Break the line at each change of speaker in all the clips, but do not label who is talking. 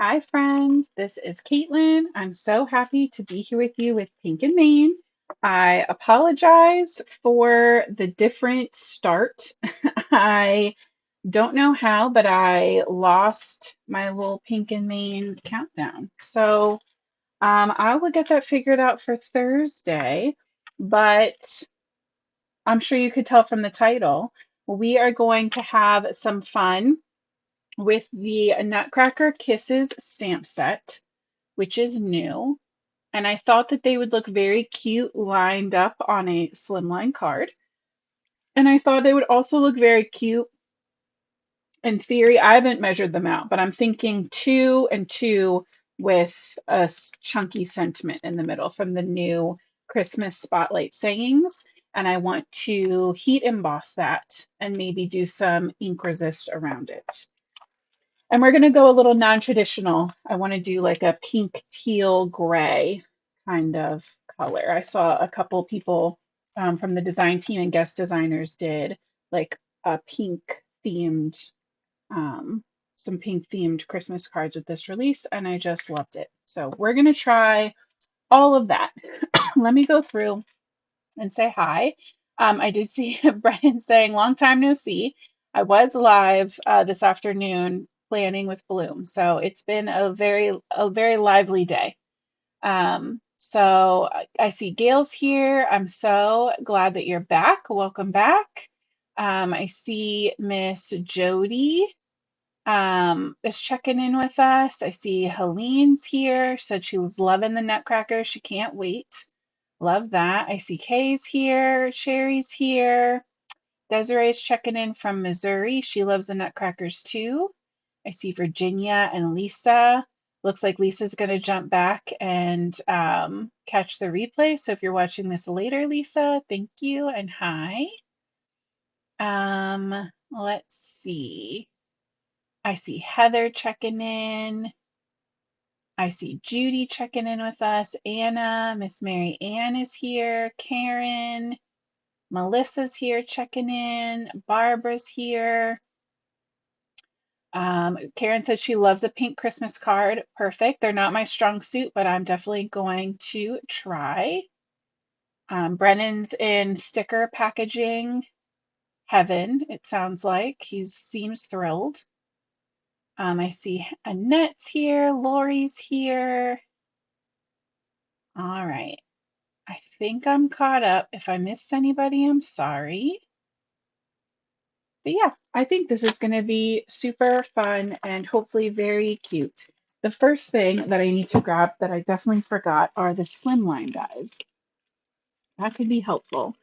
Hi, friends. This is Caitlin. I'm so happy to be here with you with Pink and Main. I apologize for the different start. I don't know how, but I lost my little Pink and Main countdown. I will get that figured out for Thursday, but I'm sure you could tell from the title. We are going to have some fun with the Nutcracker Kisses stamp set, which is new. And I thought that they would look very cute lined up on a slimline card. And I thought they would also look very cute in theory. I haven't measured them out, but I'm thinking two and two with a chunky sentiment in the middle from the new Christmas Spotlight sayings. And I want to heat emboss that and maybe do some ink resist around it. And we're going to go a little non-traditional. I want to do like a pink teal gray kind of color. I saw a couple people from the design team and guest designers did like a pink themed, um, some pink themed Christmas cards with this release, and I just loved it. So we're going to try all of that. Let me go through and say hi. I did see Brennan saying, long time no see. I was live this afternoon planning with Bloom, so it's been a very lively day. I see Gail's here. I'm so glad that you're back. Welcome back. I see Miss Jody is checking in with us. I see Helene's here. Said she was loving the Nutcracker. She can't wait. Love that. I see Kay's here. Sherry's here. Desiree's checking in from Missouri. She loves the Nutcrackers too. I see Virginia and Lisa. Looks like Lisa's going to jump back and catch the replay. So if you're watching this later, Lisa, thank you and hi. Let's see. I see Heather checking in. I see Judy checking in with us. Anna, Miss Mary Ann is here. Karen, Melissa's here checking in. Barbara's here. Karen said she loves a pink Christmas card. Perfect. They're not my strong suit, but I'm definitely going to try. Brennan's in sticker packaging heaven, it sounds like. He seems thrilled. I see Annette's here. Lori's here. All right. I think I'm caught up. If I missed anybody, I'm sorry. But yeah, I think this is going to be super fun and hopefully very cute. The first thing that I need to grab that I definitely forgot are the Slimline dies. That could be helpful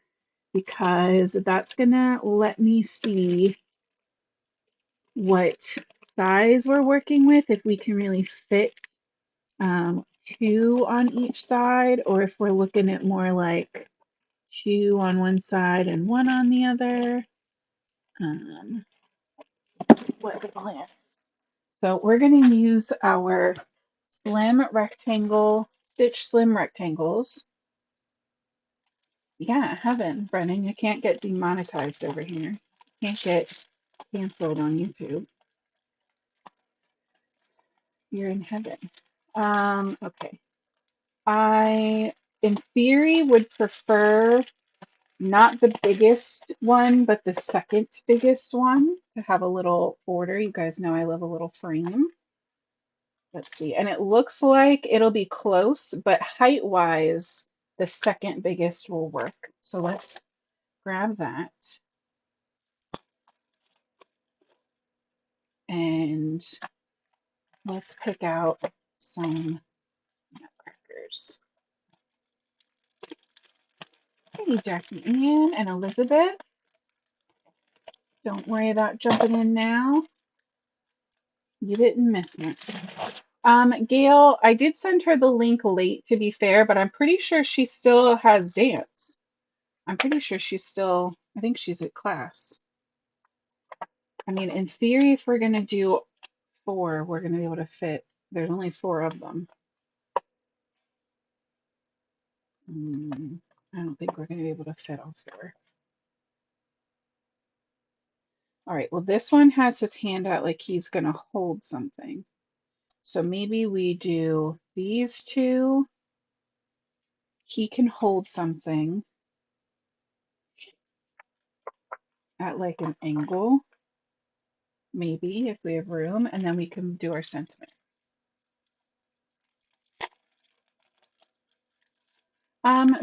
because that's going to let me see what size we're working with, if we can really fit two on each side, or if we're looking at more like two on one side and one on the other. What the plan? So we're going to use our slim rectangle, stitch slim rectangles. Yeah, heaven, Brennan, you can't get demonetized over here. You can't get canceled on YouTube. You're in heaven. Okay. I, in theory, would prefer not the biggest one, but the second biggest one to have a little border. You guys know I love a little frame. Let's see. And it looks like it'll be close, but height-wise, the second biggest will work. So let's grab that. And let's pick out some nutcrackers. Hey, Jackie Ann and Elizabeth. Don't worry about jumping in now. You didn't miss it. Gail, I did send her the link late, to be fair, but I'm pretty sure she still has dance. I'm pretty sure I think she's at class. I mean, in theory, if we're going to do four, we're going to be able to fit. There's only four of them. I don't think we're going to be able to fit all four. All right, well, this one has his hand out like he's going to hold something. So maybe we do these two. He can hold something at like an angle, maybe if we have room, and then we can do our sentiment.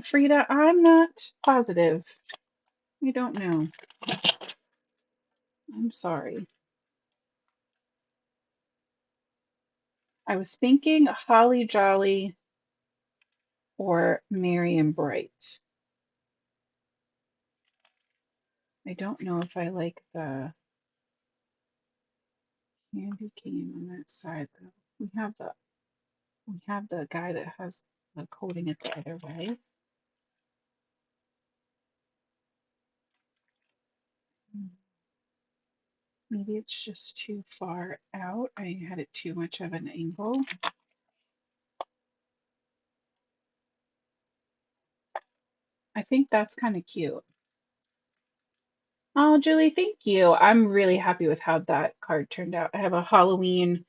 Frida, I'm not positive. I don't know. I'm sorry. I was thinking Holly Jolly or Merry and Bright. I don't know if I like the candy cane on that side though. We have the guy that has the coating it the other way. Maybe it's just too far out. I had it too much of an angle. I think that's kind of cute. Oh, Julie, thank you. I'm really happy with how that card turned out. I have a Halloween.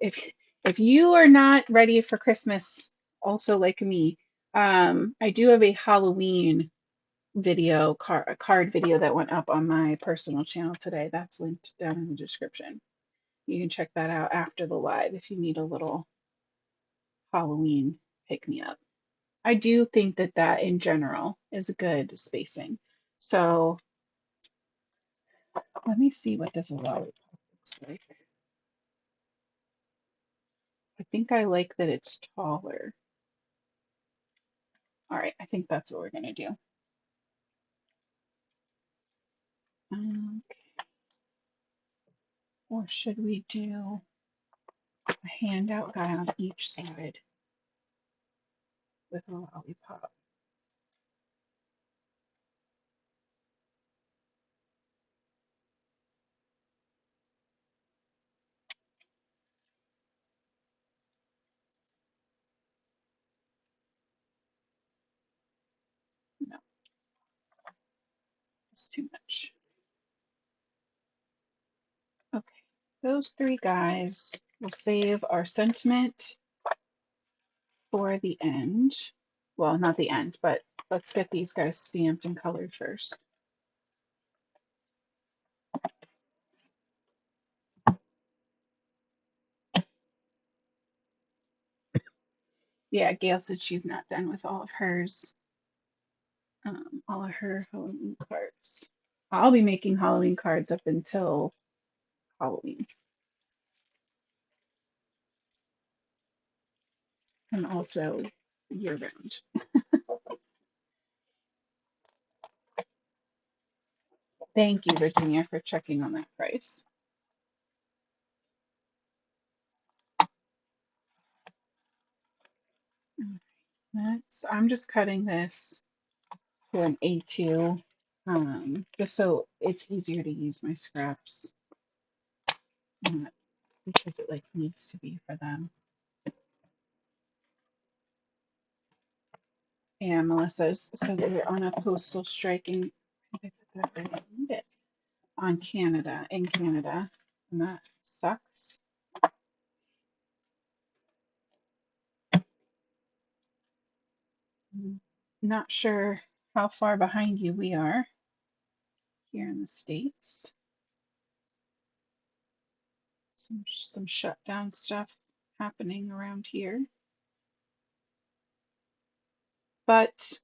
If if you are not ready for Christmas, also like me, I do have a Halloween video a card video that went up on my personal channel today. That's linked down in the description. You can check that out after the live if you need a little Halloween pick me up. I do think that that in general is a good spacing. So let me see what this lollipop looks like. I think I like that it's taller. All right, I think that's what we're gonna do. Okay. Or should we do a handout guy on each side with a lollipop? No, it's too much. Okay, those three guys. We'll save our sentiment for the end. Well, not the end, but let's get these guys stamped and colored first. Yeah, Gail said she's not done with all of hers, all of her Halloween cards. I'll be making Halloween cards up until Halloween and also year round. Thank you, Virginia, for checking on that price. I'm just cutting this to an A2, just so it's easier to use my scraps, because it like needs to be for them. And Melissa said that we're on a postal striking. I put that right. I need it on Canada, in Canada, and that sucks. Not sure how far behind you we are here in the States. Some shutdown stuff happening around here. But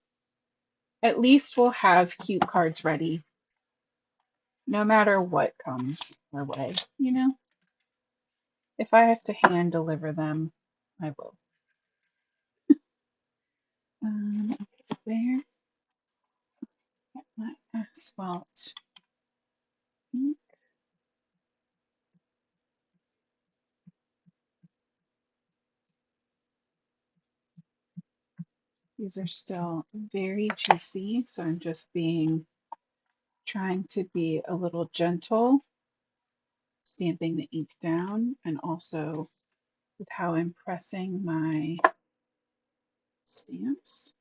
at least we'll have cute cards ready no matter what comes our way, you know? If I have to hand deliver them, I will. There, get my asphalt ink. These are still very juicy, so I'm just trying to be a little gentle, stamping the ink down, and also with how I'm pressing my stamps.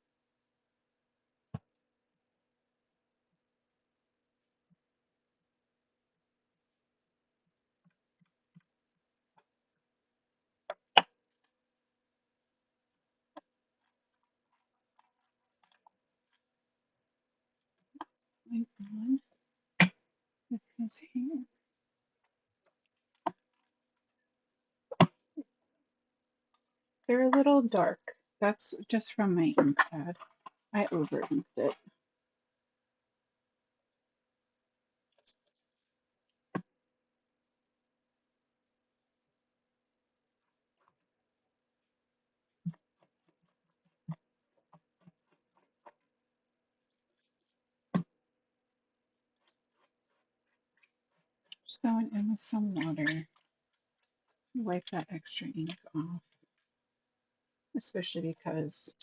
his hair. They're a little dark. That's just from my ink pad. I over inked it. Just going in with some water. Wipe that extra ink off, especially because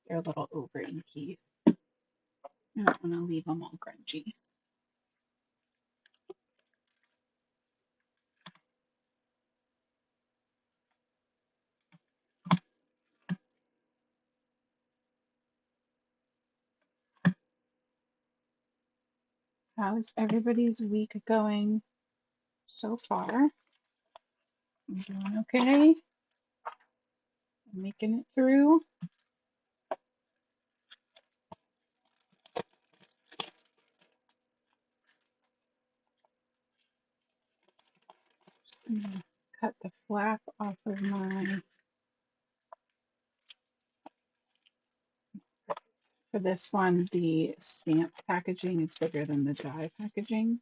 they're a little over inky. I don't want to leave them all grungy. How is everybody's week going so far? I'm doing okay. I'm making it through. I'm gonna cut the flap off of my, for this one, the stamp packaging is bigger than the die packaging.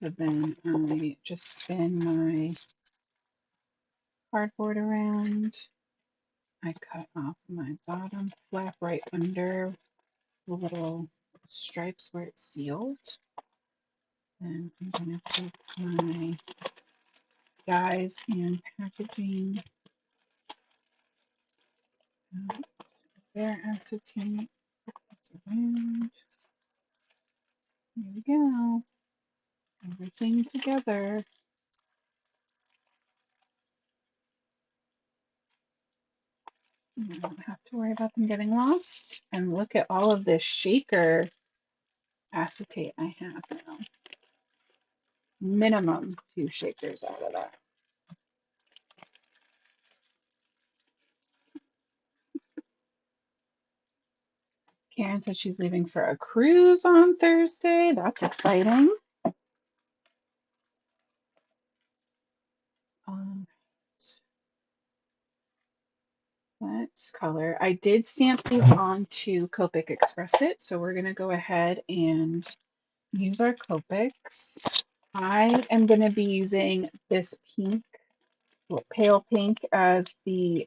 So then I just spin my cardboard around. I cut off my bottom flap right under the little stripes where it's sealed. And I'm going to put my dies and packaging there acetate around. Here we go. Everything together. You don't have to worry about them getting lost. And look at all of this shaker acetate I have now. Minimum 2 shakers out of that. Karen said she's leaving for a cruise on Thursday. That's exciting. Um, let's color. I did stamp these onto Copic Express It, so we're going to go ahead and use our Copics. I am going to be using this pink, pale pink, as the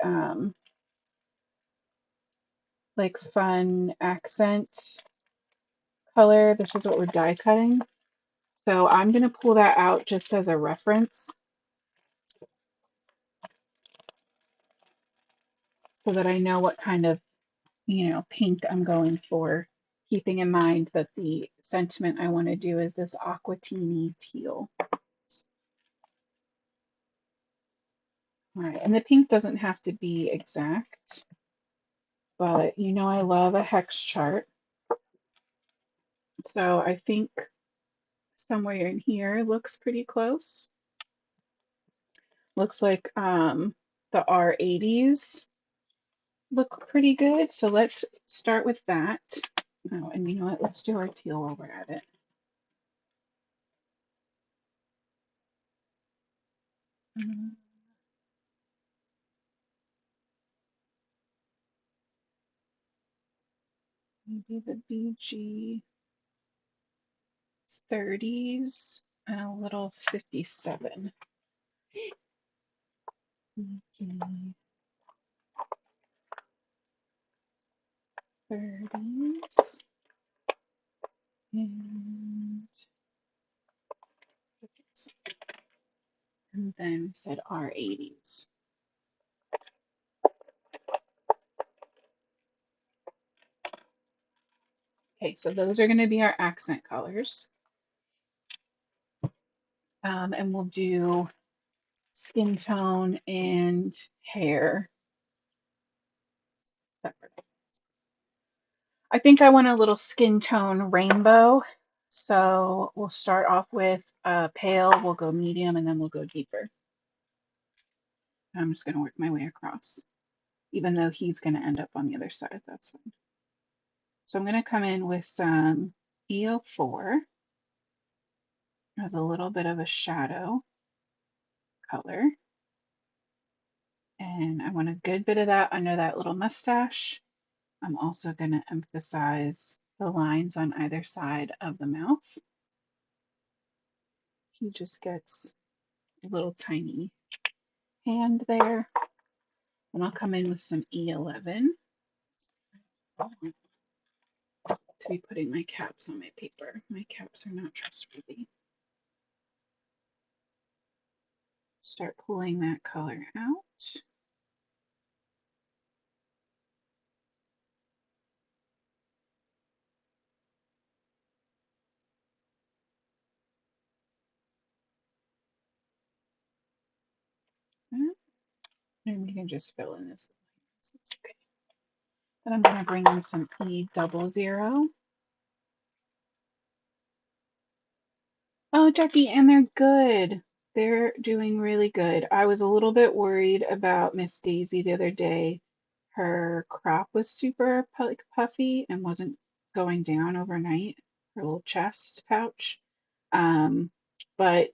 like fun accent color. This is what we're die cutting. So I'm going to pull that out just as a reference so that I know what kind of, pink I'm going for, keeping in mind that the sentiment I want to do is this Aquatini teal. All right, and the pink doesn't have to be exact, but I love a hex chart. So I think somewhere in here looks pretty close. Looks like the R80s look pretty good. So let's start with that. Oh, and you know what? Let's do our teal while we're at it. Maybe the BG 30s and a little 57. BG 30s and 50s. And then we said R80s. Okay, so those are going to be our accent colors. And we'll do skin tone and hair separate. I think I want a little skin tone rainbow. So we'll start off with pale, we'll go medium, and then we'll go deeper. I'm just going to work my way across, even though he's going to end up on the other side. That's fine. So I'm going to come in with some EO4. as a little bit of a shadow color. And I want a good bit of that under that little mustache. I'm also going to emphasize the lines on either side of the mouth. He just gets a little tiny hand there. And I'll come in with some E11 to be putting my caps on my paper. My caps are not trustworthy. Start pulling that color out. And we can just fill in this. So it's okay. Then I'm going to bring in some E00. Oh, Jackie, and they're good. They're doing really good. I was a little bit worried about Miss Daisy the other day. Her crop was super puffy and wasn't going down overnight, her little chest pouch. But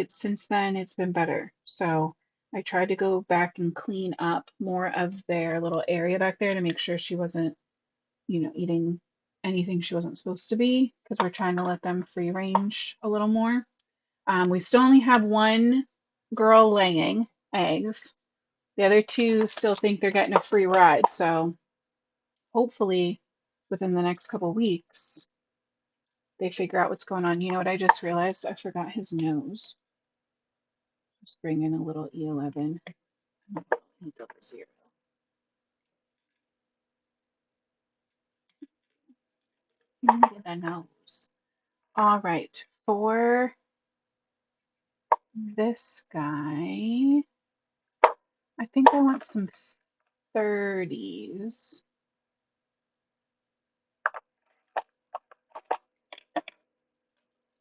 since then it's been better. So I tried to go back and clean up more of their little area back there to make sure she wasn't, eating anything she wasn't supposed to be, because we're trying to let them free range a little more. We still only have one girl laying eggs. The other two still think they're getting a free ride. So hopefully within the next couple weeks, they figure out what's going on. You know what I just realized? I forgot his nose. Just bring in a little E11 and E00. The nose. All right, for this guy, I think I want some 30s.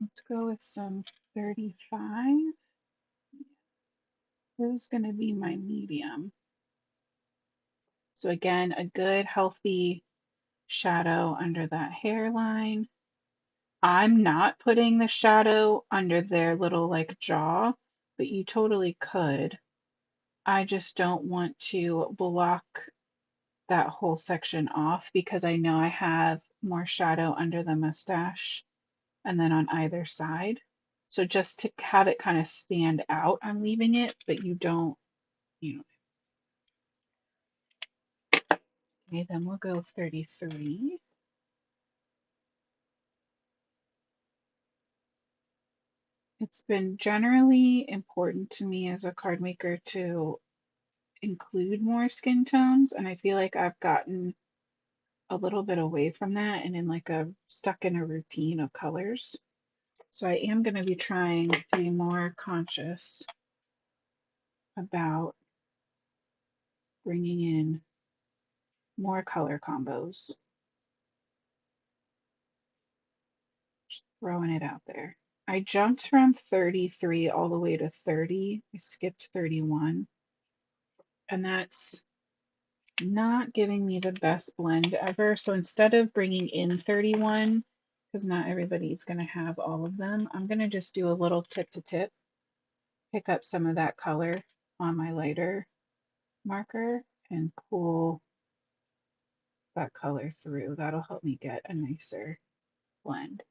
Let's go with some 35. This is going to be my medium. So again, a good healthy shadow under that hairline. I'm not putting the shadow under their little like jaw, but you totally could. I just don't want to block that whole section off because I know I have more shadow under the mustache and then on either side. So just to have it kind of stand out, I'm leaving it, but you don't, you know. Okay, then we'll go 33. It's been generally important to me as a card maker to include more skin tones, and I feel like I've gotten a little bit away from that and in like a stuck in a routine of colors. So I am going to be trying to be more conscious about bringing in more color combos. Just throwing it out there. I jumped from 33 all the way to 30. I skipped 31, and that's not giving me the best blend ever. So instead of bringing in 31, because not everybody's going to have all of them, I'm going to just do a little tip to tip, pick up some of that color on my lighter marker and pull that color through. That'll help me get a nicer blend.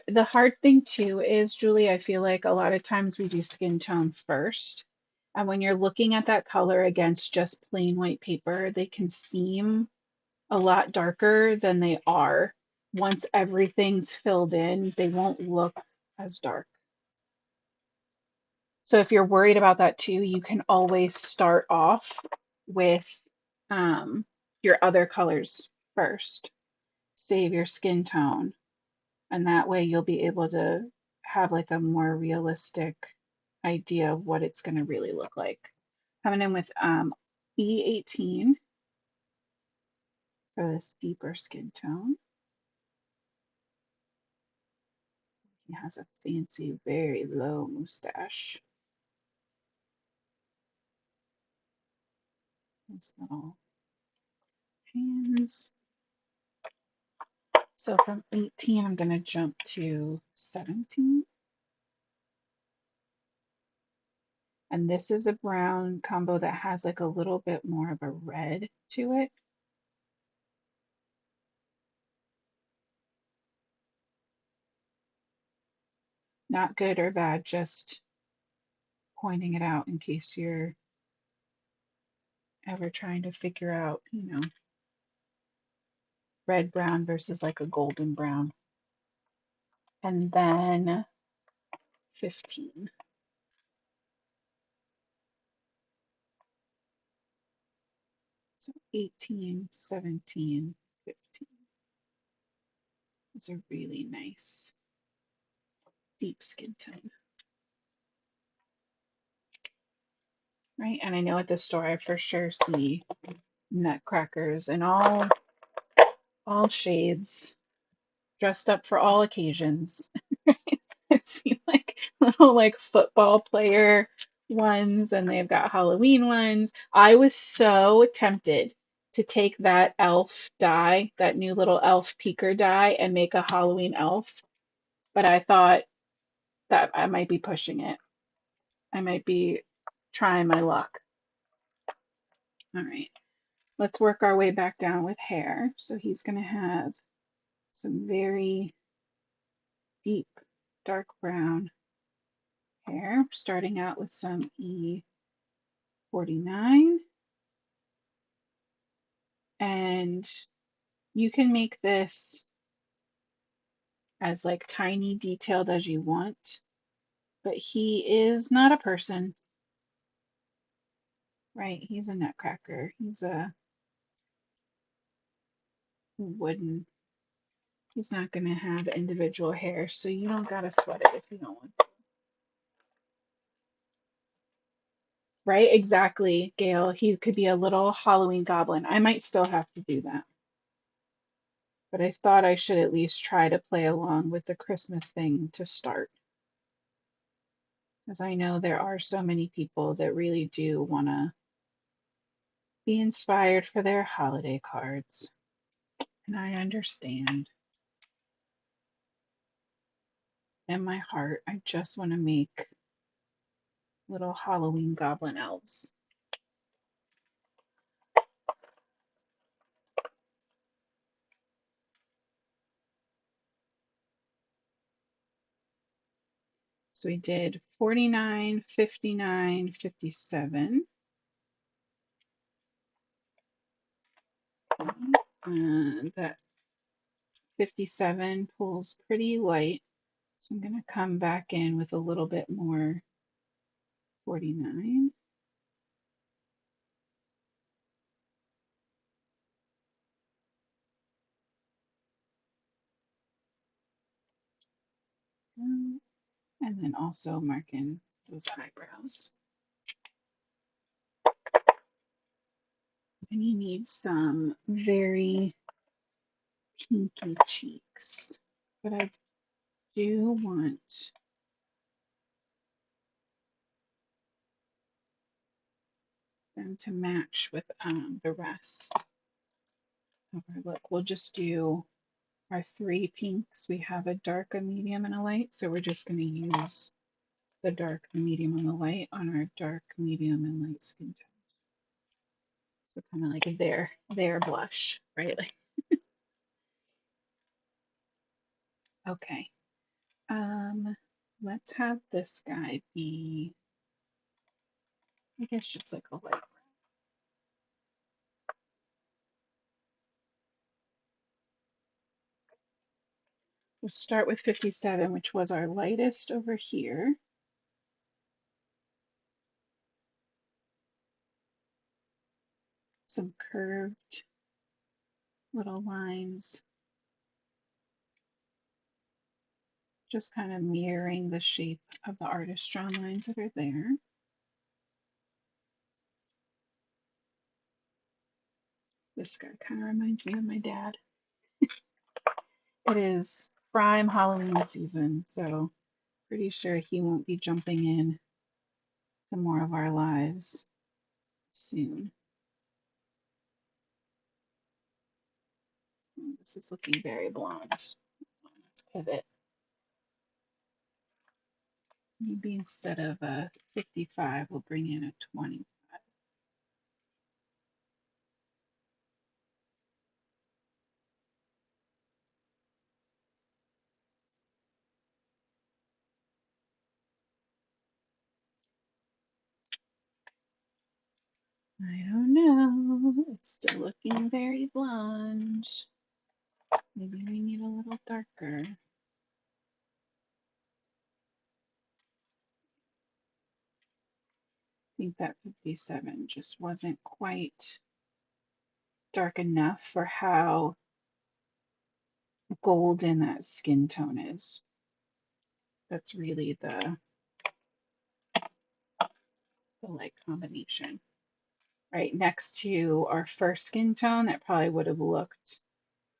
The hard thing too is, Julie, I feel like a lot of times we do skin tone first. And when you're looking at that color against just plain white paper, they can seem a lot darker than they are. Once everything's filled in, they won't look as dark. So if you're worried about that too, you can always start off with your other colors first. Save your skin tone, and that way you'll be able to have like a more realistic idea of what it's going to really look like. Coming in with B18 for this deeper skin tone. He has a fancy, very low mustache. His little hands. So from 18, I'm going to jump to 17. And this is a brown combo that has like a little bit more of a red to it. Not good or bad, just pointing it out in case you're ever trying to figure out, red brown versus like a golden brown. And then 15. So 18, 17, 15. It's a really nice deep skin tone. Right? And I know at the store I for sure see nutcrackers in all shades, dressed up for all occasions. I see like little like football player ones, and they've got Halloween ones. I was so tempted to take that elf die, that new little elf peeker die, and make a Halloween elf, but I thought that I might be pushing it. I might be trying my luck. All right, let's work our way back down with hair. So he's going to have some very deep dark brown hair, starting out with some E49. And you can make this as like tiny detailed as you want, but he is not a person, right? He's a nutcracker. He's a wooden, he's not going to have individual hair, so you don't got to sweat it if you don't want to. Right? Exactly, Gail. He could be a little Halloween goblin. I might still have to do that. But I thought I should at least try to play along with the Christmas thing to start. Because I know there are so many people that really do want to be inspired for their holiday cards. And I understand. In my heart, I just want to make little Halloween goblin elves. So we did 49, 59, 57. That 57 pulls pretty light. So I'm going to come back in with a little bit more 49. And then also mark in those eyebrows. And you need some very pinky cheeks. But I do want them to match with the rest of our look. We'll just do our 3 pinks. We have a dark, a medium, and a light. So we're just going to use the dark, the medium, and the light on our dark, medium, and light skin tone. So kind of like their blush, right? Like, okay. Let's have this guy be, I guess, just like a light. We'll start with 57, which was our lightest over here. Some curved little lines, just kind of mirroring the shape of the artist drawn lines that are there. This guy kind of reminds me of my dad. It is prime Halloween season, so pretty sure he won't be jumping in to more of our lives soon. This is looking very blonde. Let's pivot. Maybe instead of a 55, we'll bring in a 20. I don't know. It's still looking very blonde. Maybe we need a little darker. I think that 57 just wasn't quite dark enough for how golden that skin tone is. That's really the light combination. Right next to our first skin tone, that probably would have looked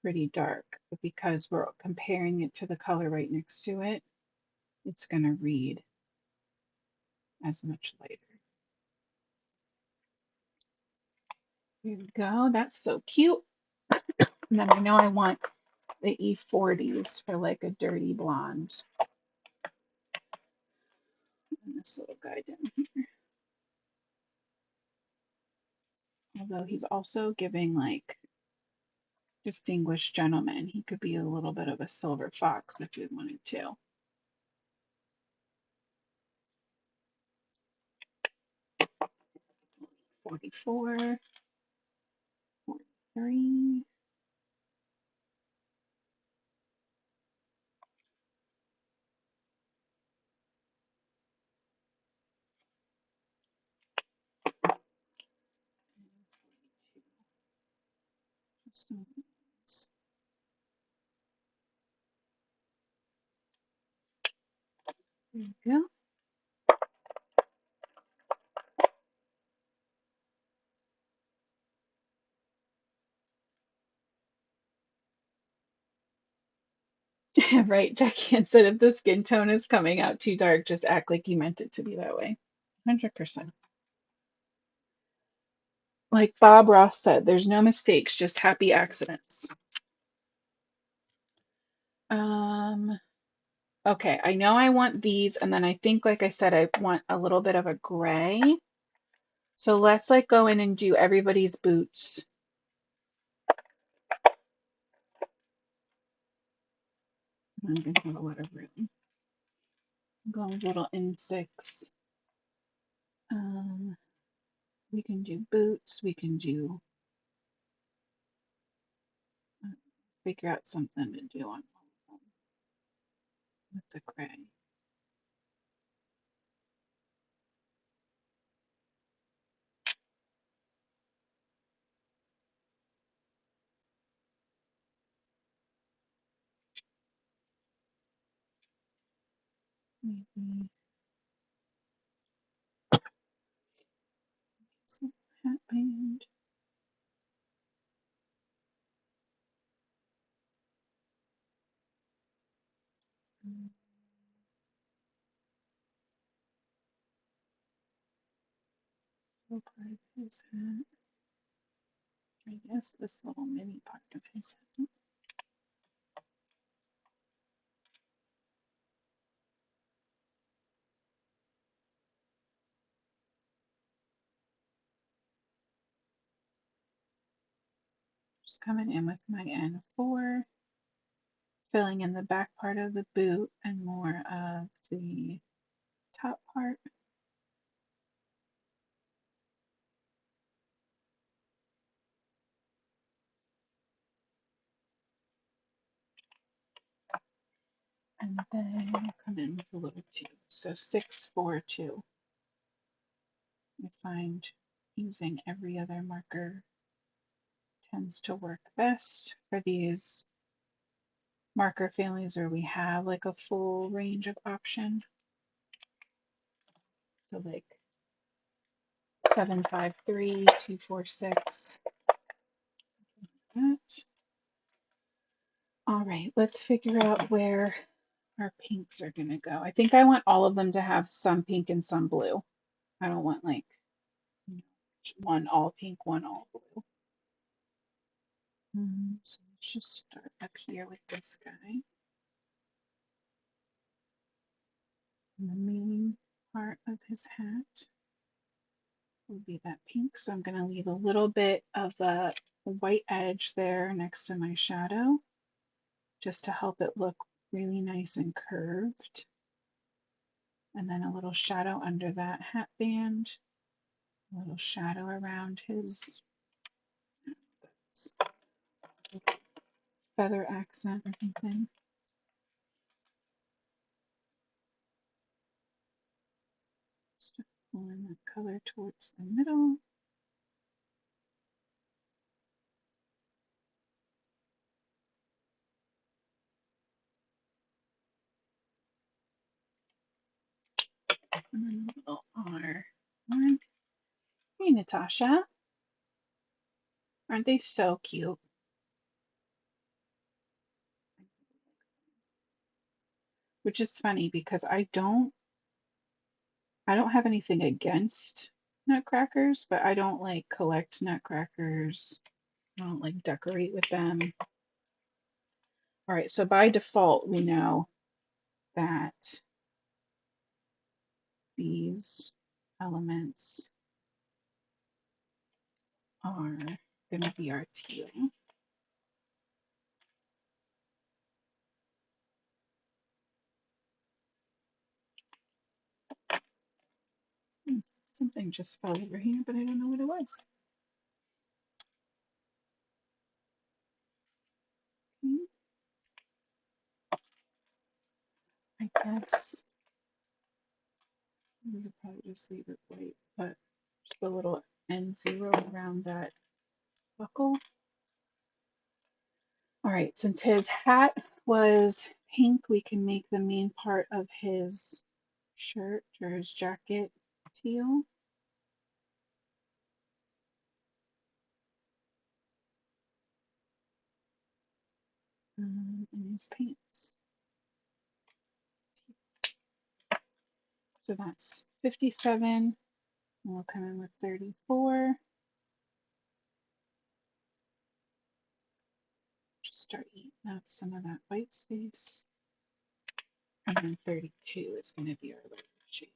pretty dark, but because we're comparing it to the color right next to it, it's going to read as much lighter. Here we go. That's so cute. And then I know I want the E40s for like a dirty blonde. And this little guy down here. Although he's also giving like distinguished gentleman. He could be a little bit of a silver fox if you wanted to. 44, 43. There you go. Right, Jackie said if the skin tone is coming out too dark, just act like you meant it to be that way. 100%. Like Bob Ross said, there's no mistakes, just happy accidents. Okay, I know I want these, and then I think, like I said, I want a little bit of a gray. So let's like go in and do everybody's boots. I'm gonna have a lot of room. I'm going a little N6. We can do boots. We can do figure out something to do on all of them with the gray. Maybe some hat band. Little part of his hat. I guess this little mini part of his hat. Just coming in with my N4, filling in the back part of the boot and more of the top part. And then I'll come in with a little 2. So 6, 4, 2. I find using every other marker tends to work best for these marker families where we have like a full range of option. So like 753, 246. that. All right, let's figure out where our pinks are going to go. I think I want all of them to have some pink and some blue. I don't want like one all pink, one all blue. So let's just start up here with this guy. And the main part of his hat will be that pink. So I'm going to leave a little bit of a white edge there next to my shadow, just to help it look really nice and curved. And then a little shadow under that hat band, a little shadow around his feather accent or something. Start pulling that color towards the middle. And then a little R. Hey, Natasha. Aren't they so cute? Which is funny because I don't have anything against nutcrackers, but I don't like collect nutcrackers. I don't like decorate with them. All right, so by default, we know that these elements are going to be our teal. Something just fell over here, but I don't know what it was. I guess we could probably just leave it white, but just a little N0 around that buckle. All right, since his hat was pink, we can make the main part of his shirt or his jacket teal. And his pants. So that's 57. And we'll come in with 34. Just start eating up some of that white space. And then 32 is going to be our lighter shade.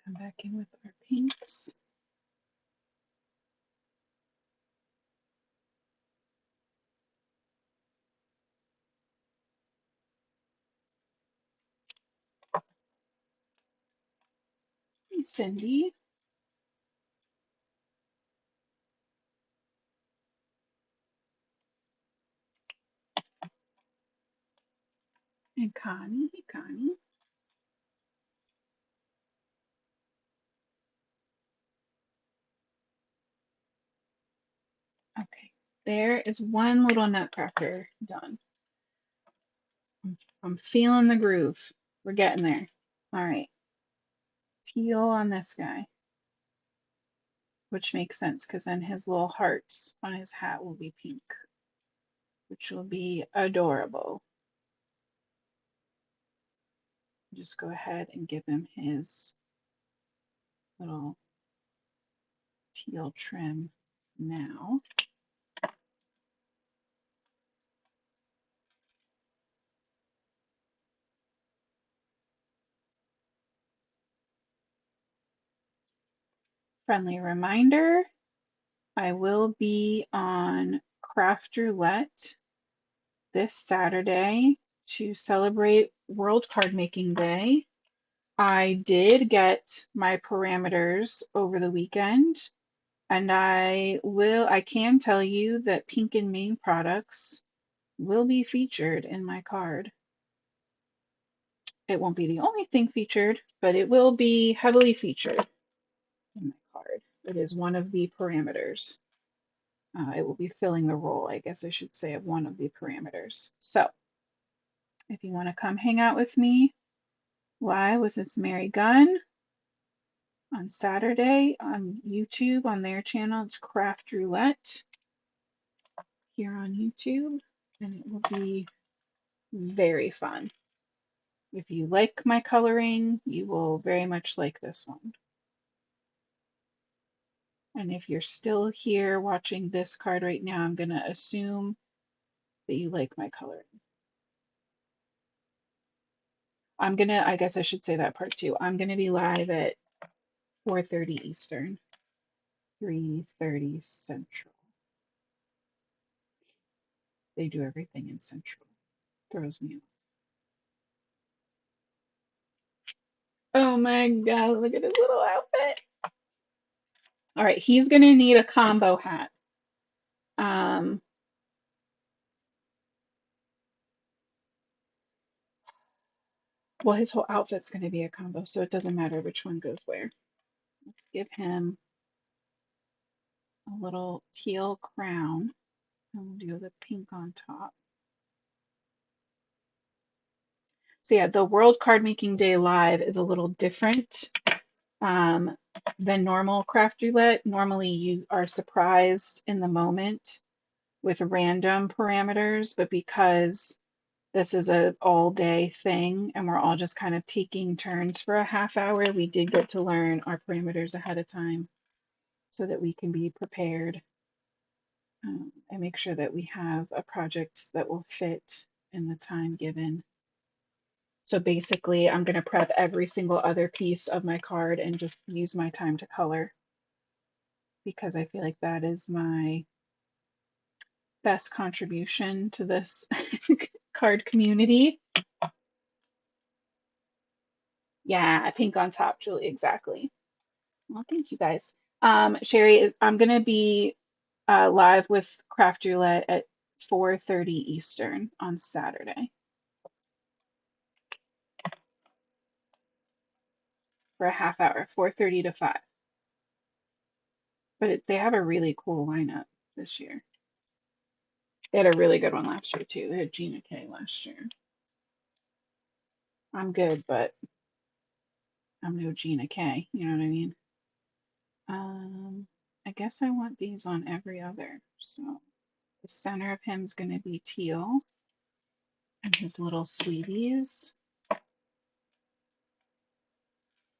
Come back in with our pinks. Hey, Cindy. And Connie. Hey, Connie. Okay, there is one little nutcracker done. I'm feeling the groove. We're getting there. All right, teal on this guy, which makes sense because then his little hearts on his hat will be pink, which will be adorable. Just go ahead and give him his little teal trim now. Friendly reminder, I will be on Craft Roulette this Saturday to celebrate World Card Making Day. I did get my parameters over the weekend, and I can tell you that Pink and Main products will be featured in my card. It won't be the only thing featured, but it will be heavily featured in my card. It is one of the parameters. It will be filling the role, I guess I should say, of one of the parameters. So if you want to come hang out with me live with Miss Mary Gunn on Saturday on YouTube on their channel, it's Craft Roulette here on YouTube, and it will be very fun. If you like my coloring, you will very much like this one. And if you're still here watching this card right now, I'm going to assume that you like my coloring. I guess I should say that part too. I'm going to be live at 4:30 Eastern, 3:30 Central. They do everything in Central. Throws me off. Oh my God, look at his little outfit. All right, he's going to need a combo hat. Well, his whole outfit's going to be a combo, so it doesn't matter which one goes where. Let's give him a little teal crown, and we'll do the pink on top. So yeah, the World Card Making Day Live is a little different than normal craft roulette. Normally you are surprised in the moment with random parameters, but because this is an all day thing and we're all just kind of taking turns for a half hour, we did get to learn our parameters ahead of time so that we can be prepared and make sure that we have a project that will fit in the time given. So basically, I'm going to prep every single other piece of my card and just use my time to color because I feel like that is my best contribution to this card community. Yeah, pink on top, Julie, exactly. Well, thank you guys. Sherry, I'm going to be live with Craft Roulette at 4:30 Eastern on Saturday for a half hour, 4:30 to 5. But they have a really cool lineup this year. They had a really good one last year too. They had Gina K last year. I'm good, but I'm no Gina K. You know what I mean? I guess I want these on every other. So the center of him's going to be teal and his little sleeveys.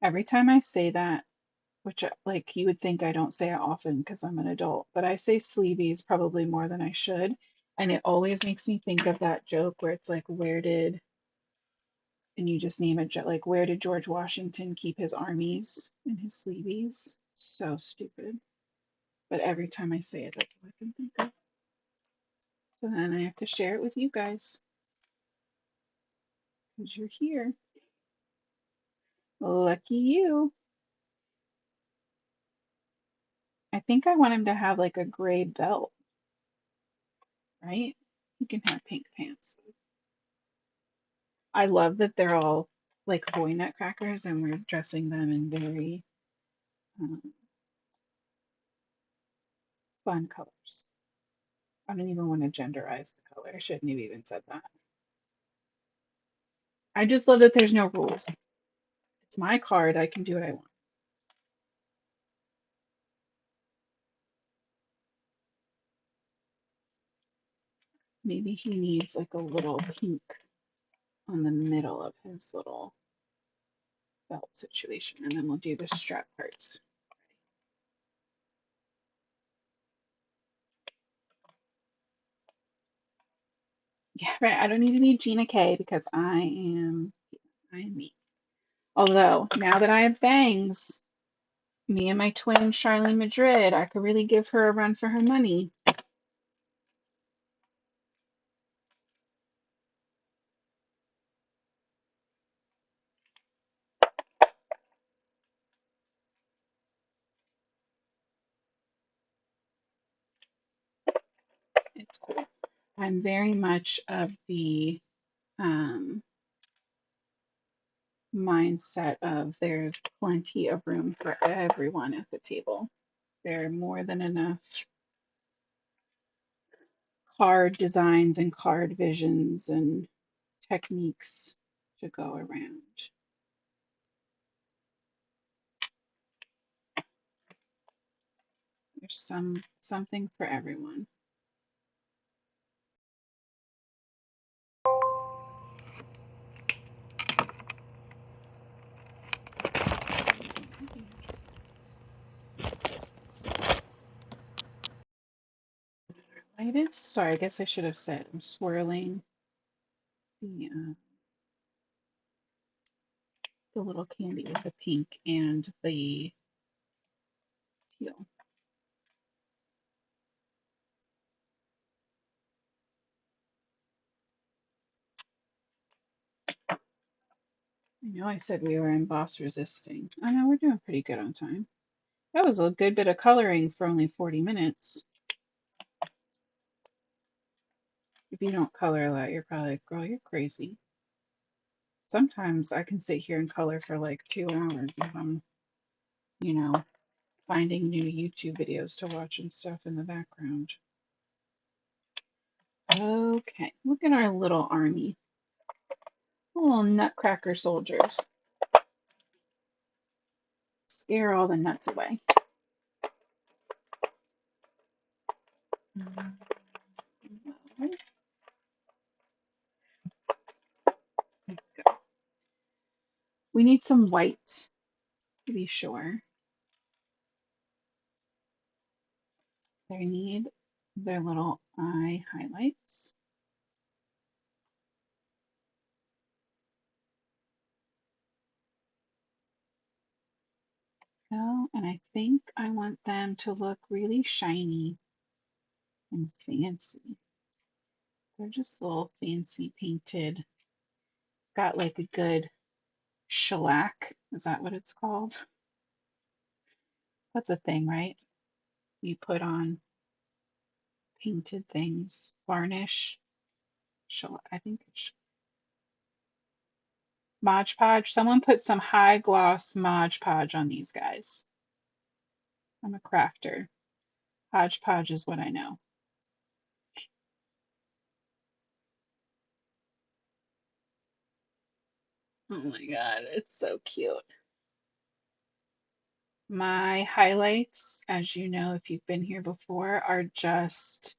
Every time I say that, which like you would think I don't say it often because I'm an adult, but I say sleeveys probably more than I should. And it always makes me think of that joke where it's like, and you just name it, like, where did George Washington keep his armies in his sleeveys? So stupid. But every time I say it, that's all I can think of. So then I have to share it with you guys because you're here. Lucky you. I think I want him to have like a gray belt, right? He can have pink pants. I love that they're all like boy nutcrackers and we're dressing them in very um, fun colors. I don't even want to genderize the color. I shouldn't have even said that. I just love that there's no rules. It's my card. I can do what I want. Maybe he needs like a little pink on the middle of his little belt situation, and then we'll do the strap parts. Yeah, right. I don't need to be Gina K because I am me. Although now that I have bangs, me and my twin Charlene Madrid, I could really give her a run for her money. It's cool. I'm very much of the mindset of there's plenty of room for everyone at the table. There are more than enough card designs and card visions and techniques to go around. There's something for everyone. Lightest. Sorry, I guess I should have said I'm swirling the little candy with the pink and the teal. I know I said we were emboss resisting. I know we're doing pretty good on time. That was a good bit of coloring for only 40 minutes. If you don't color a lot, you're probably like, girl, you're crazy. Sometimes I can sit here and color for like 2 hours if I'm, you know, finding new YouTube videos to watch and stuff in the background. Okay, look at our little army. Little nutcracker soldiers. Scare all the nuts away. We need some white to be sure. They need their little eye highlights. Oh, and I think I want them to look really shiny and fancy. They're just little fancy painted. Got like a good shellac. Is that what it's called? That's a thing, right? You put on painted things. Varnish. Shellac. I think it's Mod Podge. Someone put some high gloss Mod Podge on these guys. I'm a crafter. Hodgepodge is what I know. Oh my god, it's so cute. My highlights, as you know, if you've been here before, are just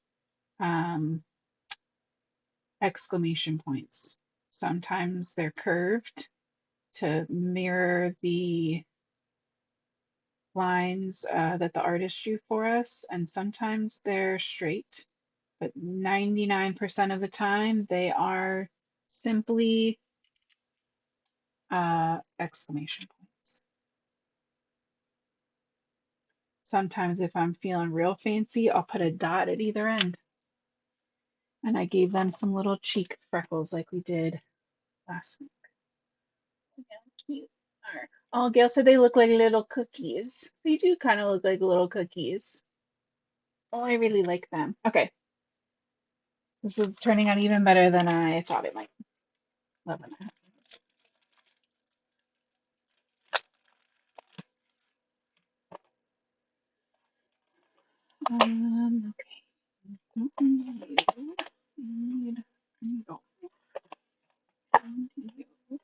exclamation points. Sometimes they're curved to mirror the lines that the artist drew for us, and sometimes they're straight, but 99% of the time they are simply exclamation points. Sometimes if I'm feeling real fancy, I'll put a dot at either end. And I gave them some little cheek freckles like we did last week. Yeah, cute. All right. Oh, Gail said they look like little cookies. They do kind of look like little cookies. Oh, I really like them. Okay, this is turning out even better than I thought it might. Loving it. Okay. Don't need you. I need all. I need you.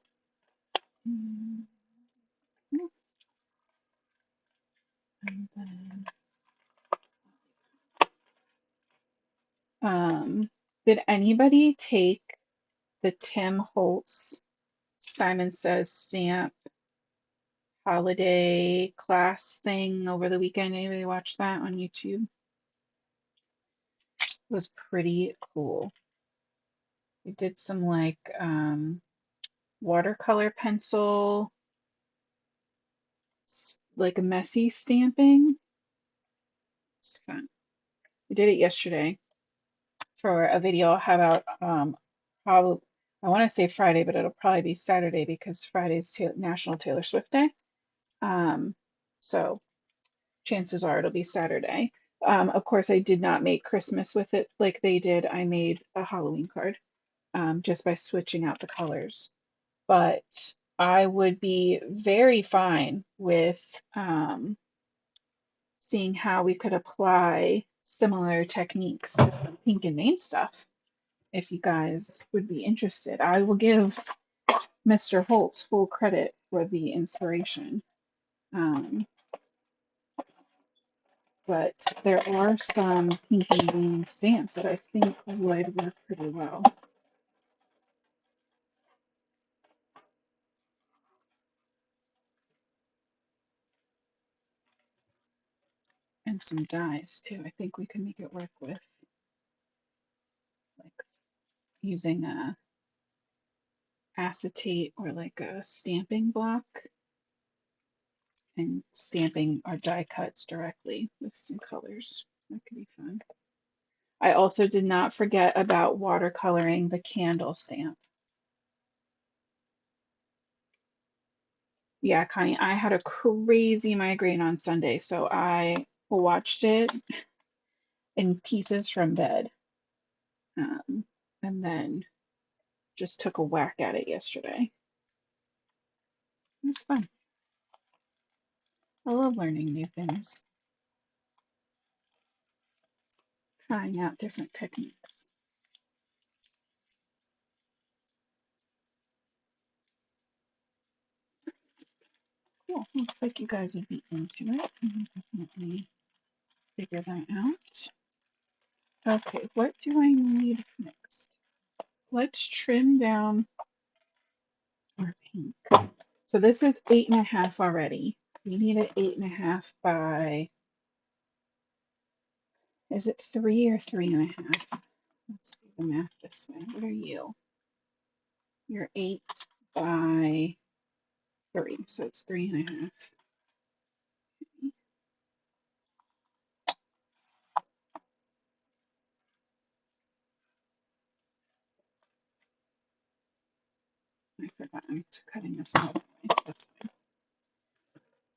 And then, did anybody take the Tim Holtz Simon Says stamp holiday class thing over the weekend? Anybody watch that on YouTube? It was pretty cool. We did some like watercolor pencil, like a messy stamping. It's fun. We did it yesterday for a video. How about probably I want to say Friday, but it'll probably be Saturday because Friday's National Taylor Swift Day. So chances are it'll be Saturday. Of course, I did not make Christmas with it like they did. I made a Halloween card just by switching out the colors. But I would be very fine with seeing how we could apply similar techniques to some Pink and Main stuff if you guys would be interested. I will give Mr. Holtz full credit for the inspiration. Um, but there are some Pink and Main stamps that I think would work pretty well. And some dies too. I think we can make it work with like using a acetate or like a stamping block and stamping our die cuts directly with some colors. That could be fun. I also did not forget about watercoloring the candle stamp. Yeah, Connie, I had a crazy migraine on Sunday, so I watched it in pieces from bed, and then just took a whack at it yesterday. It was fun. I love learning new things, trying out different techniques. Cool. Looks like you guys would be into it. Definitely figure that out. Okay, what do I need next? Let's trim down our pink. So this is 8.5 already. We need an 8.5 by, is it 3 or 3.5? Let's do the math this way. What are you? You're 8 by 3, so it's 3.5. I forgot I'm cutting this out. That's fine.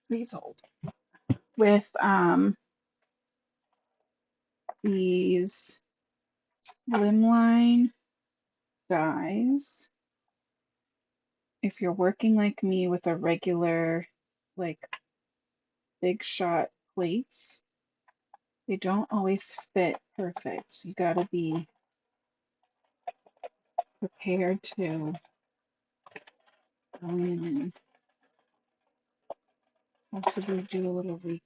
Please hold. With these Slimline dies, if you're working like me with a regular, like big shot plates, they don't always fit perfect. So you gotta be prepared to go in and possibly do a little recut,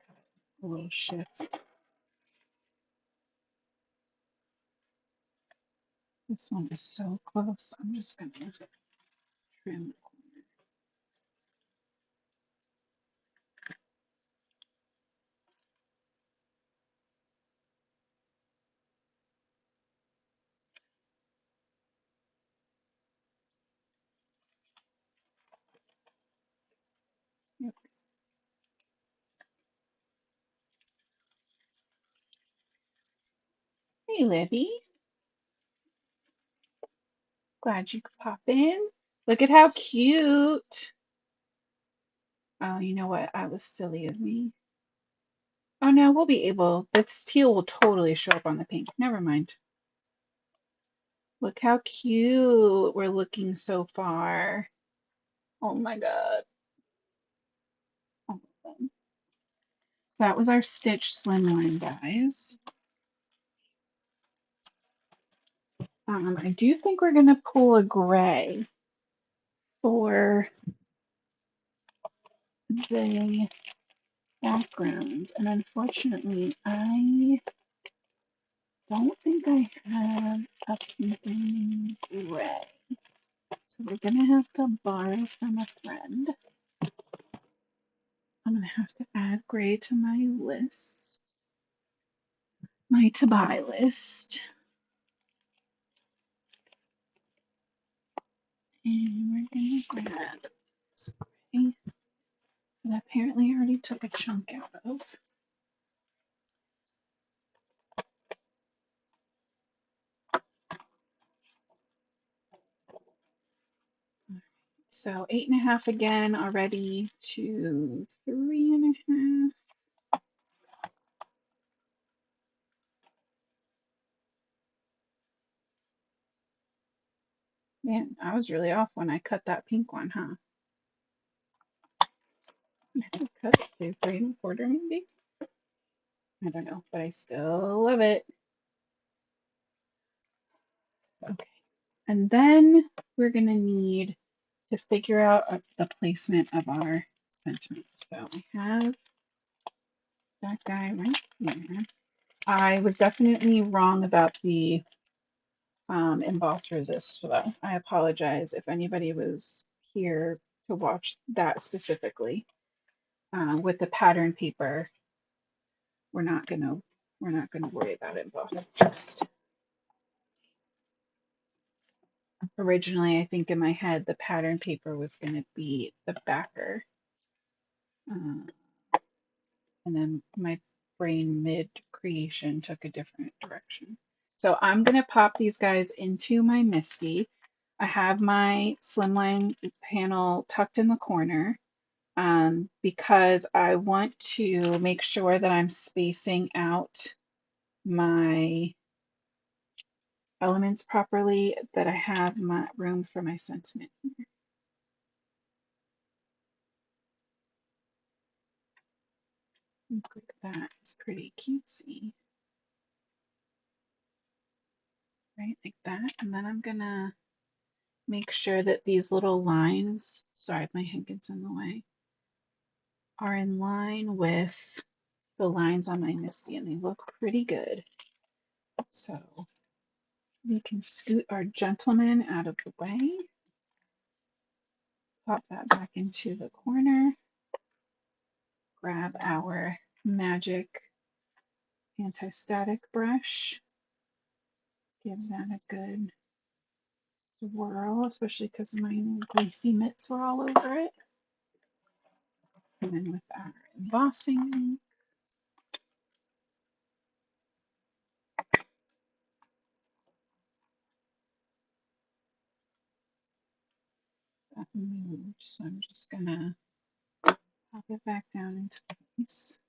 a little shift. This one is so close. I'm just gonna trim the corner. Yep. Hey, Libby. Glad you could pop in. Look at how cute. Oh, you know what? I was silly of me. Oh no, we'll be able. This teal will totally show up on the pink. Never mind. Look how cute we're looking so far. Oh my god. All of them. That was our Stitch Slimline, guys. I do think we're gonna pull a gray for the background, and unfortunately, I don't think I have a pink and gray. So we're gonna have to borrow from a friend. I'm gonna have to add gray to my list, my to buy list. And we're gonna grab this gray that apparently I already took a chunk out of. So 8.5 again already to 3.5. Man, I was really off when I cut that pink one, huh? I cut it to 3.25 maybe. I don't know, but I still love it. Okay. And then we're going to need to figure out the placement of our sentiment. So I have that guy right here. I was definitely wrong about the emboss resist though. I apologize if anybody was here to watch that specifically. With the pattern paper, we're not gonna worry about emboss resist. Originally, I think in my head the pattern paper was gonna be the backer, and then my brain mid creation took a different direction. So I'm gonna pop these guys into my MISTI. I have my Slimline panel tucked in the corner because I want to make sure that I'm spacing out my elements properly, that I have my room for my sentiment here. Look like that is pretty cutesy, right? Like that. And then I'm gonna make sure that these little lines, sorry, my hand gets in the way, are in line with the lines on my MISTI, and they look pretty good. So we can scoot our gentleman out of the way, pop that back into the corner, grab our magic anti-static brush, give that a good swirl, especially because my greasy mitts were all over it. And then with our embossing ink, that moved, so I'm just gonna pop it back down into place.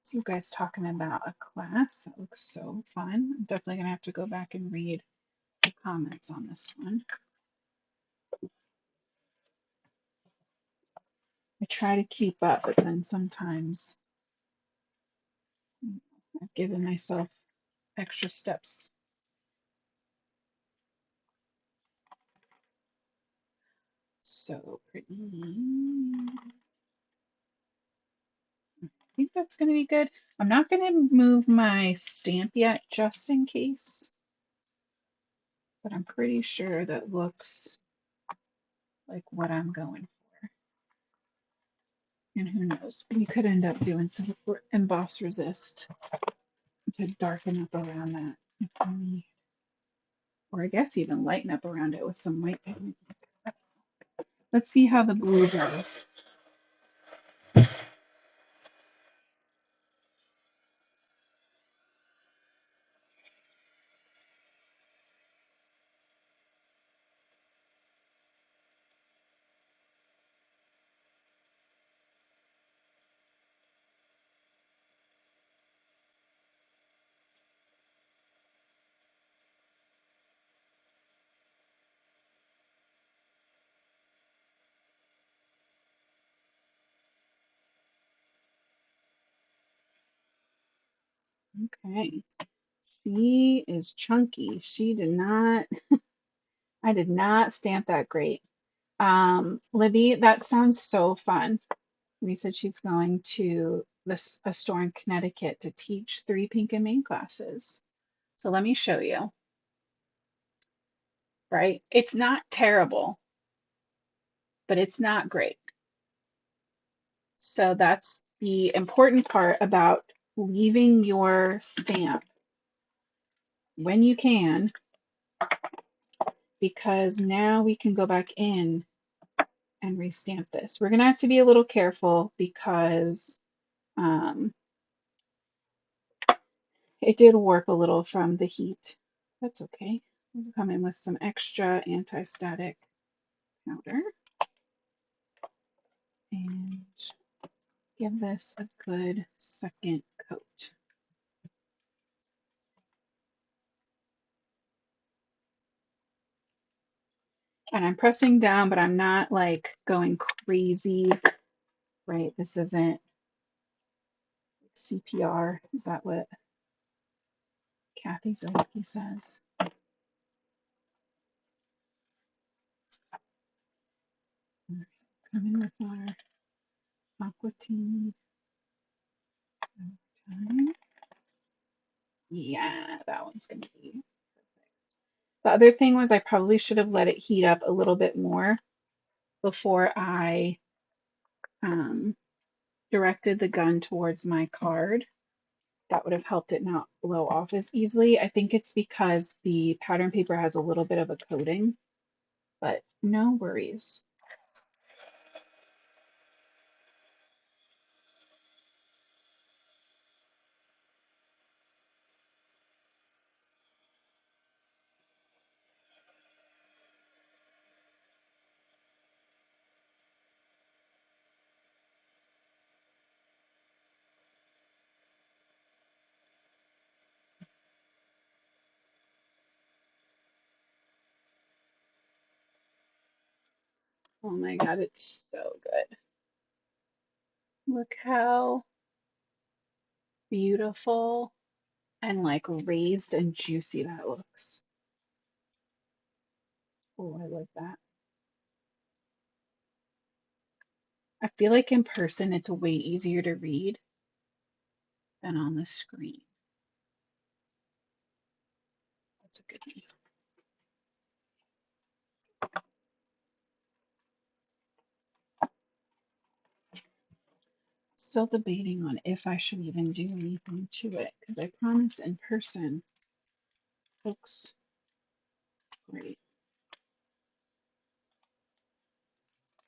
See you guys talking about a class. That looks so fun. I'm definitely gonna have to go back and read the comments on this one. I try to keep up, but then sometimes I've given myself extra steps. So pretty. I think that's going to be good. I'm not going to move my stamp yet, just in case, but I'm pretty sure that looks like what I'm going for. And who knows, we could end up doing some emboss resist to darken up around that if we need. Or I guess even lighten up around it with some white pigment. Let's see how the blue goes. Okay, she is chunky. She did not, I did not stamp that great. Libby, that sounds so fun. We said she's going to a store in Connecticut to teach 3 Pink and Main classes. So let me show you, right? It's not terrible, but it's not great. So that's the important part about leaving your stamp when you can, because now we can go back in and restamp this. We're going to have to be a little careful because it did work a little from the heat. That's okay. We'll come in with some extra anti-static powder and give this a good second coat. And I'm pressing down, but I'm not like going crazy Right, this isn't CPR. Is that what Kathy Zolke says? Coming with our Aquatini time. Yeah, that one's going to be perfect. The other thing was I probably should have let it heat up a little bit more before I directed the gun towards my card. That would have helped it not blow off as easily. I think it's because the pattern paper has a little bit of a coating, but no worries. Oh my God, it's so good. Look how beautiful and like raised and juicy that looks. Oh, I love that. I feel like in person it's way easier to read than on the screen. That's a good one. Still debating on if I should even do anything to it because I promise in person looks great.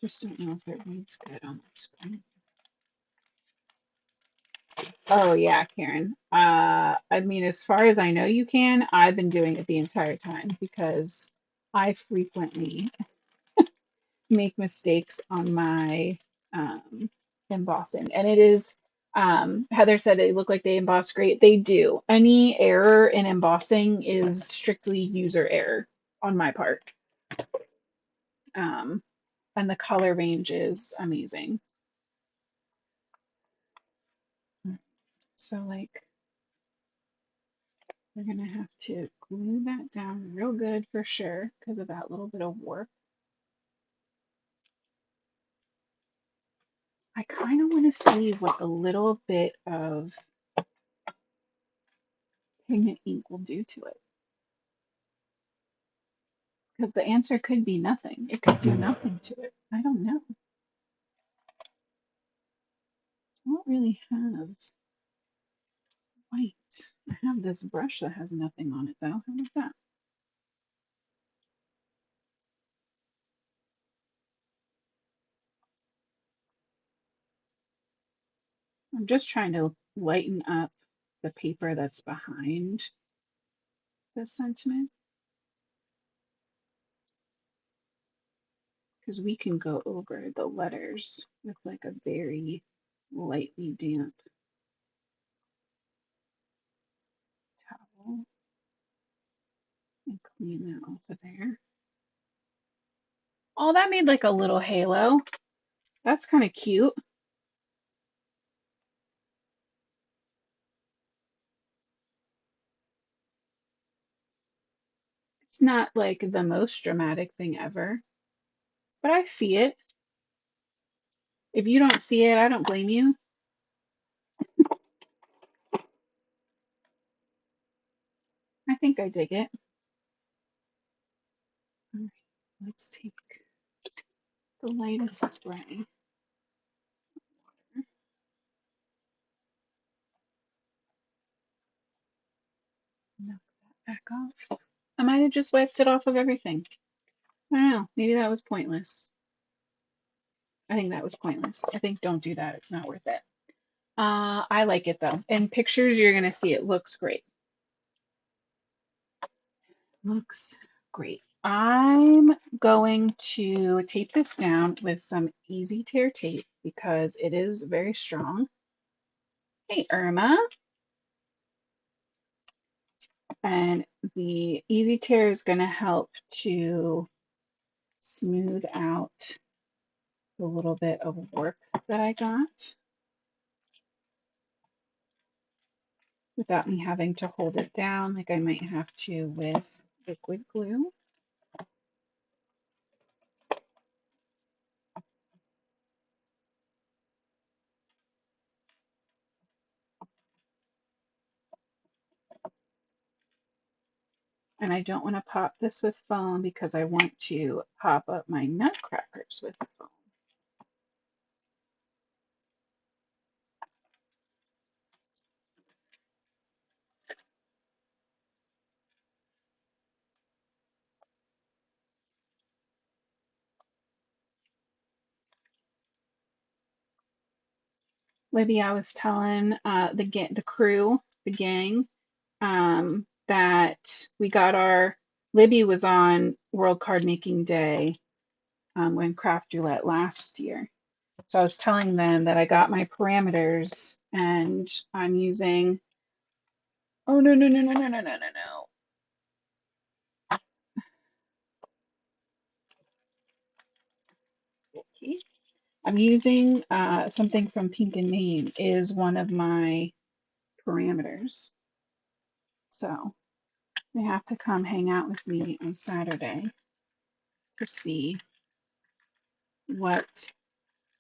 Just don't know if it reads good on the screen. Oh yeah, Karen. I mean, as far as I know you can, I've been doing it the entire time because I frequently make mistakes on my embossing. And it is, Heather said they look like they emboss great. They do. Any error in embossing is strictly user error on my part. Um, and the color range is amazing. So like, we're gonna have to glue that down real good for sure because of that little bit of warp. I kind of want to see what a little bit of pigment ink will do to it. Because the answer could be nothing. It could do nothing to it. I don't know. I don't really have white. I have this brush that has nothing on it though. How about that? I'm just trying to lighten up the paper that's behind the sentiment because we can go over the letters with like a very lightly damp towel and clean that off of there. Oh, that made like a little halo. That's kind of cute. It's not like the most dramatic thing ever, but I see it. If you don't see it, I don't blame you. I think I dig it. All right, let's take the lightest spray. Knock that back off. I might have just wiped it off of everything. I don't know. Maybe that was pointless. I think that was pointless. I think don't do that. It's not worth it. I like it though. In pictures, you're gonna see it looks great. Looks great. I'm going to tape this down with some easy tear tape because it is very strong. Hey, Irma. And the easy tear is going to help to smooth out the little bit of warp that I got without me having to hold it down like I might have to with liquid glue. And I don't want to pop this with foam because I want to pop up my nutcrackers with the foam. Libby, I was telling the crew, the gang, that we got our Libby was on World Card Making Day when Craft Roulette last year. So I was telling them that I got my parameters and I'm using, oh no, no, no, no, no, no, no, no, no. Okay. I'm using something from Pink and Main is one of my parameters. So they have to come hang out with me on Saturday to see what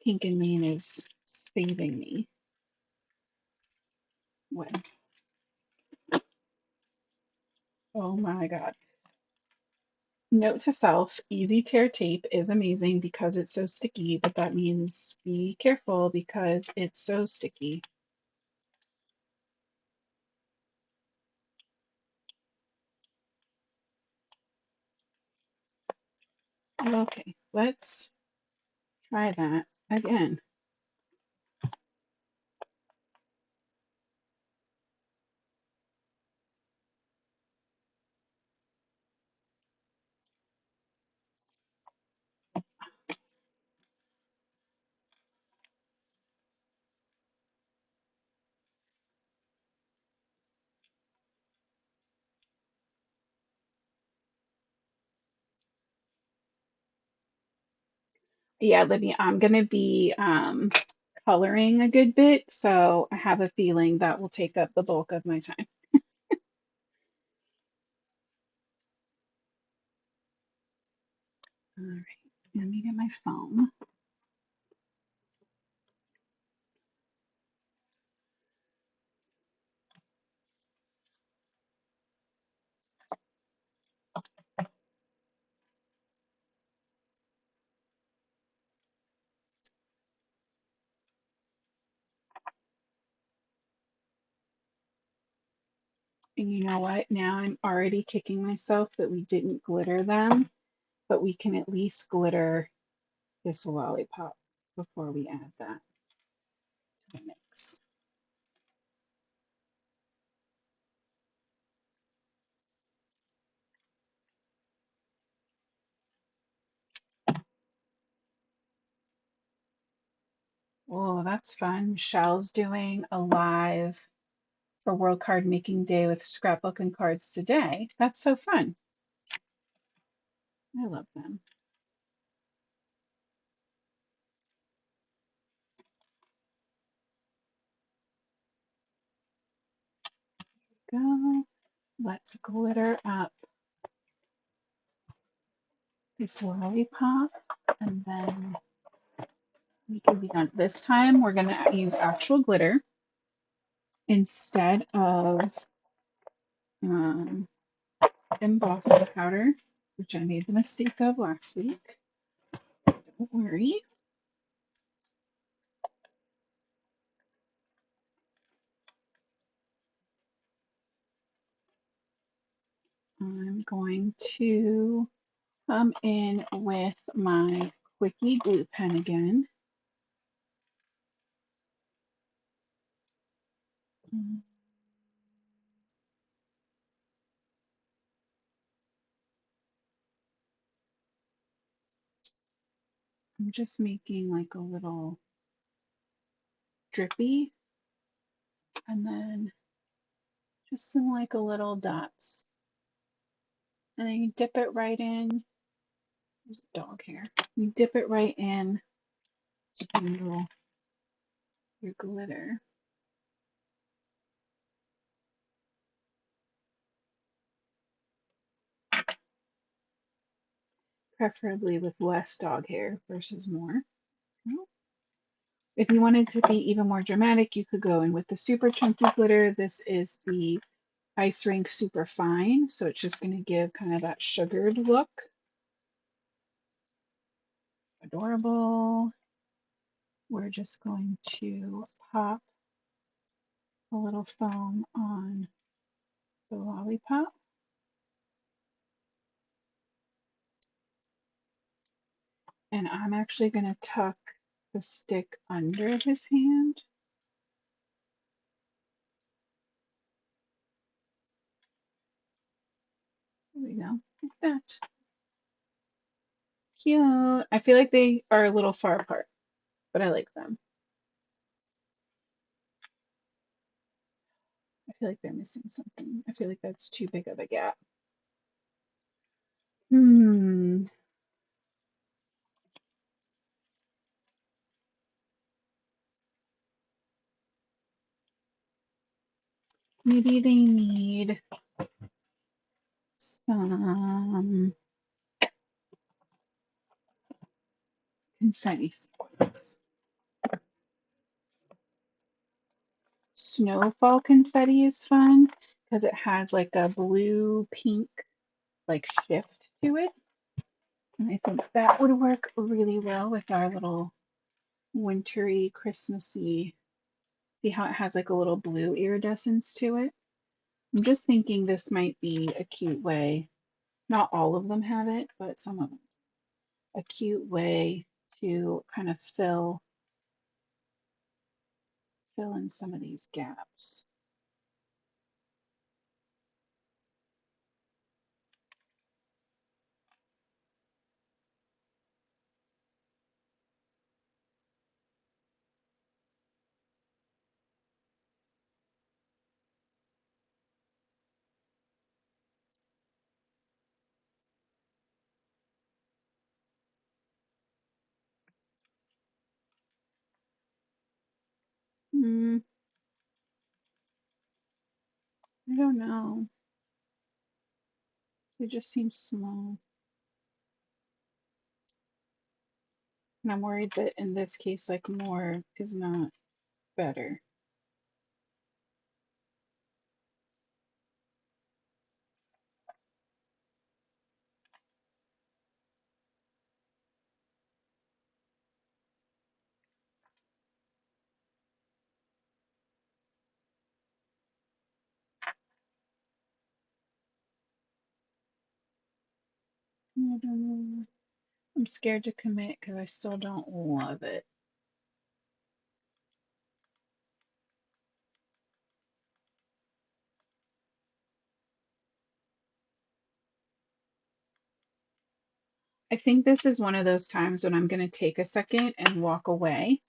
Pink and Main is saving me with. Oh my God. Note to self, easy tear tape is amazing because it's so sticky, but that means be careful because it's so sticky. Okay, let's try that again. Yeah, Libby, I'm gonna be coloring a good bit, so I have a feeling that will take up the bulk of my time. All right, let me get my phone. And you know what? Now I'm already kicking myself that we didn't glitter them, but we can at least glitter this lollipop before we add that to the mix. Oh, that's fun. Michelle's doing a live for World Card Making Day with scrapbook and cards today. That's so fun. I love them. Go. Let's glitter up this lollipop and then we can be done. This time we're going to use actual glitter instead of um, embossing powder, which I made the mistake of last week. Don't worry. I'm going to come in with my Quickie glue pen again. I'm just making like a little drippy and then just some like a little dots. And then you dip it right in. There's a dog hair. You dip it right in Handle your glitter. Preferably with less dog hair versus more. If you wanted to be even more dramatic, you could go in with the super chunky glitter. This is the Ice Rink Super Fine, so it's just going to give kind of that sugared look. Adorable. We're just going to pop a little foam on the lollipop. And I'm actually going to tuck the stick under his hand. There we go, like that. Cute. I feel like they are a little far apart, but I like them. I feel like they're missing something. I feel like that's too big of a gap. Hmm. Maybe they need some confetti sequins. Snowfall confetti is fun because it has like a blue pink like shift to it. And I think that would work really well with our little wintry, Christmassy. See how it has like a little blue iridescence to it? I'm just thinking this might be a cute way. Not all of them have it, but some of them. A cute way to kind of fill in some of these gaps. I don't know. It just seems small. And I'm worried that in this case, like more is not better. I don't know. I'm scared to commit because I still don't love it. I think this is one of those times when I'm going to take a second and walk away.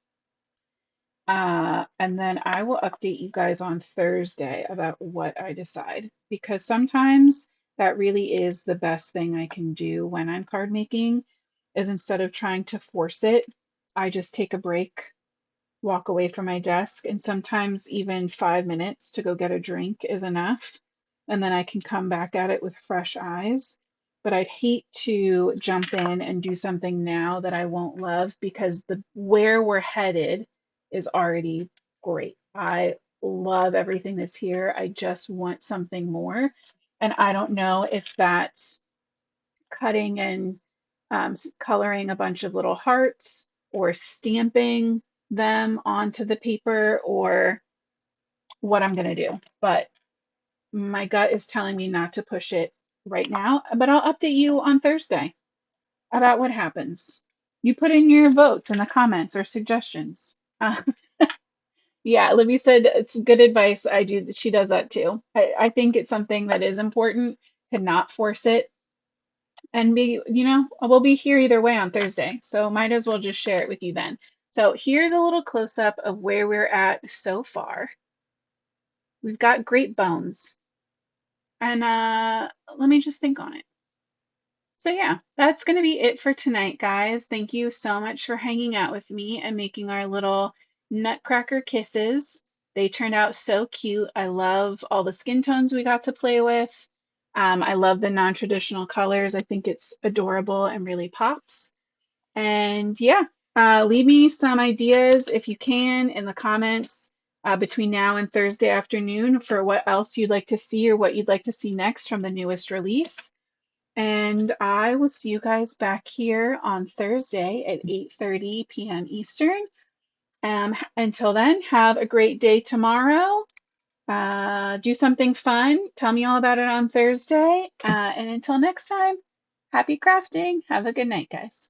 And then I will update you guys on Thursday about what I decide because sometimes that really is the best thing I can do when I'm card making is instead of trying to force it, I just take a break, walk away from my desk, and sometimes even 5 minutes to go get a drink is enough. And then I can come back at it with fresh eyes. But I'd hate to jump in and do something now that I won't love because the where we're headed is already great. I love everything that's here. I just want something more. And I don't know if that's cutting and coloring a bunch of little hearts or stamping them onto the paper or what I'm going to do. But my gut is telling me not to push it right now. But I'll update you on Thursday about what happens. You put in your votes in the comments or suggestions. Yeah, Libby said it's good advice. I do. She does that too. I think it's something that is important to not force it and be, we'll be here either way on Thursday. So might as well just share it with you then. So here's a little close up of where we're at so far. We've got great bones. And let me just think on it. So yeah, that's going to be it for tonight, guys. Thank you so much for hanging out with me and making our little Nutcracker kisses. They turned out so cute. I love all the skin tones we got to play with. I love the non-traditional colors. I think it's adorable and really pops. And yeah, leave me some ideas if you can in the comments between now and Thursday afternoon for what else you'd like to see or what you'd like to see next from the newest release. And I will see you guys back here on Thursday at 8:30 p.m. Eastern. Until then, have a great day tomorrow. Do something fun. Tell me all about it on Thursday. And until next time, happy crafting. Have a good night, guys.